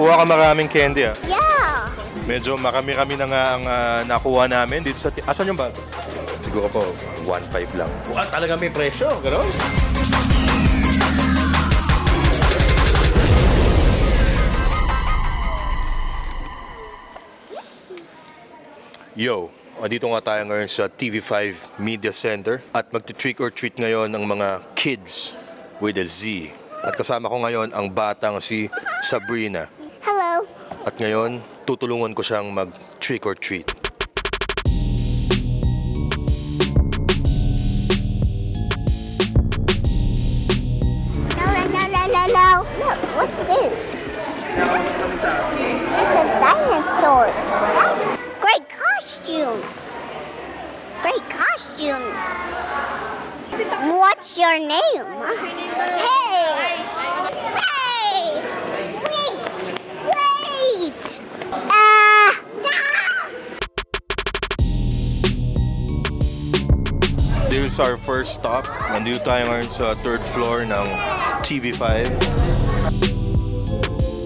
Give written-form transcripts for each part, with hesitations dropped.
Kuha ka maraming candy ah. Yeah. Medyo marami-rami na nga ang nakuha namin dito sa... Asan yung bata? Siguro po, 1.5 lang. Talaga may presyo, gano'n? Yo, dito nga tayo ngayon sa TV5 Media Center at magti-trick or treat ngayon ang mga kids with a Z. At kasama ko ngayon ang batang si Sabrina. Hello. At ngayon, tutulungan ko siyang mag-trick or treat. No. Look, what's this? It's a dinosaur. That's great costumes. Great costumes. What's your name? Hey! Hey! Wait! This is our first stop. Nandito tayo ngayon sa third floor ng TV5.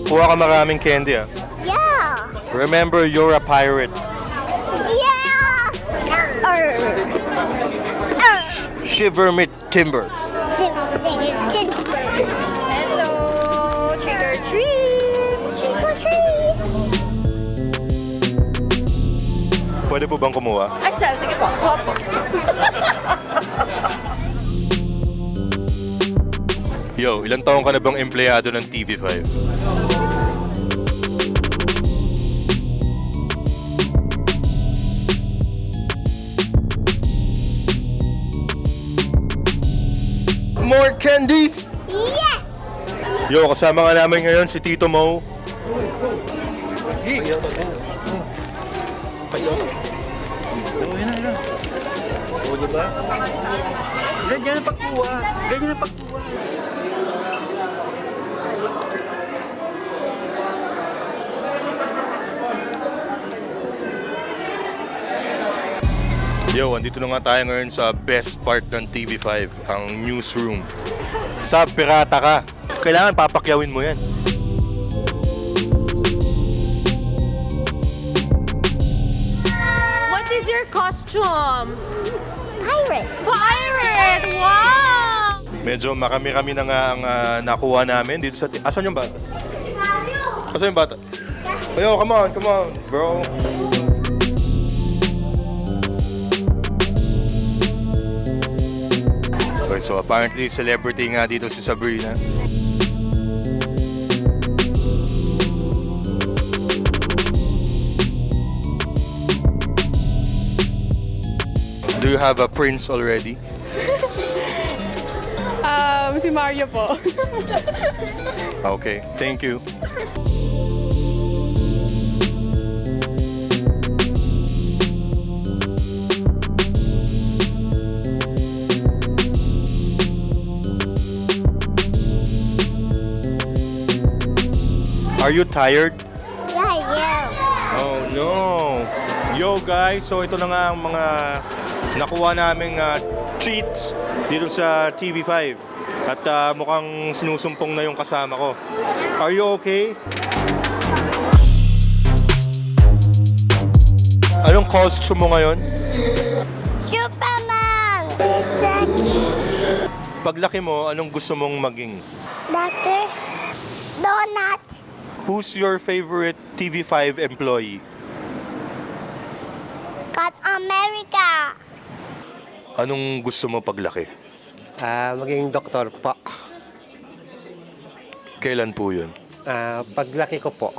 Kuha ka maraming candy ah. Yeah! Remember, you're a pirate. Yeah! Shiver me timber. Hello! Trick or treat! Trick or treat! Pwede po bang kumuha? Excel, sige po. Opo. Yo, ilang taong ka na bang empleyado ng TV5? More candies! Yes! Yo, kasama nga namin ngayon si Tito Mo. O, diba? Ganyan ang pagkuha. Ganyan ang pagkuha. Yo, andito na nga tayo ngayon sa best part ng TV5, ang newsroom. Sab, pirata ka. Kailangan papakyawin mo yan. What is your costume? Pirate! Pirate! Wow! Medyo marami-rami na nga ang nakuha namin dito sa... Asan yung bata? Asan yung bata? Yo, come on, bro. Okay, so apparently celebrity nga dito si Sabrina. Do you have a prince already? Si Mario po. Okay, thank you. Are you tired? Yeah. Oh no. Yo guys, so ito na nga ang mga nakuha naming treats dito sa TV5. At mukhang sinusumpong na yung kasama ko. Are you okay? Anong costume mo ngayon? Superman! Jackie! Paglaki mo, anong gusto mong maging? Doctor? Donut! Who's your favorite TV5 employee? Got America! Anong gusto mo paglaki? Maging doktor po. Kailan po yun? Paglaki ko po.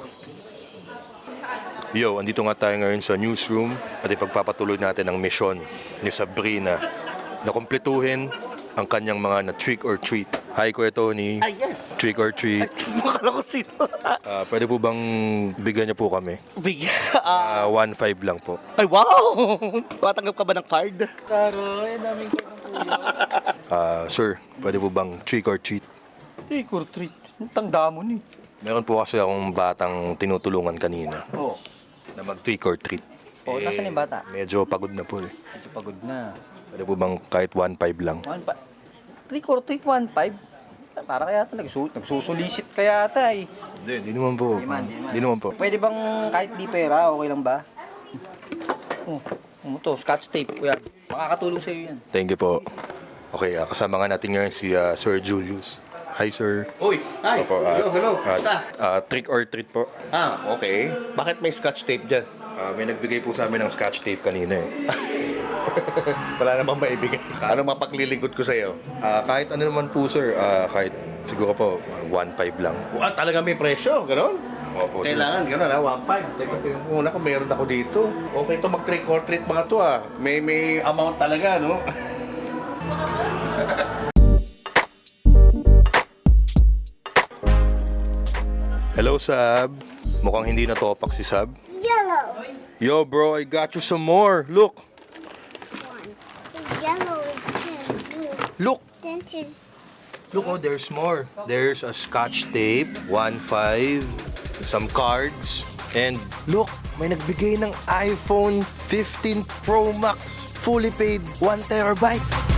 Yo, andito nga tayo ngayon sa newsroom at ipagpapatuloy natin ang misyon ni Sabrina na kumpletuhin ang kanyang mga na trick or treat. Hi, Kuya Tony. Ay, yes. Trick or treat. Makala ko sino. Pwede po bang bigyan niyo po kami? Bigyan. 1.5 lang po. Ay, wow! Tatanggap ka ba ng card? Sir, pwede po bang trick or treat? Trick or treat. Tanda mo ni. Meron po kasi akong batang tinutulungan kanina Oh. na mag-trick or treat. Oh, nasaan yung bata? Medyo pagod na po eh. Medyo pagod na. Pwede po bang kahit 1.5 lang? 3 or 1.5? Para kaya ito nagsusulisit kaya ata eh. Hindi naman po. Hindi naman po. Pwede bang kahit di pera, okay lang ba? To, scotch tape. Kuya. Makakatulong sa'yo yan. Thank you po. Okay, kasama nga natin ngayon si Sir Julius. Hi, sir. Uy, hi. Opo, Hello. Basta. trick or treat po. Okay. Bakit may scotch tape dyan? May nagbigay po sa amin ng scotch tape kanina eh. Wala namang maibigay. Ano mapaglilingkod ko sa'yo? Kahit ano naman po, sir. Kahit siguro po, 1.5 lang. Talaga may presyo, gano'n? Opo, sir. Kailangan gano'n 1.5. Teka, tingnan ko muna kung meron ako dito. Okay to mag-trick or treat mga to May amount talaga, no? Hello, Sab. Mukhang hindi natopak si Sab. Yellow. Yo, bro, I got you some more. Look. Yellow is blue. Look. Then there's Look, oh, there's more. There's a scotch tape, 1.5, some cards, and look, may nagbigay ng iPhone 15 Pro Max, fully paid 1 terabyte.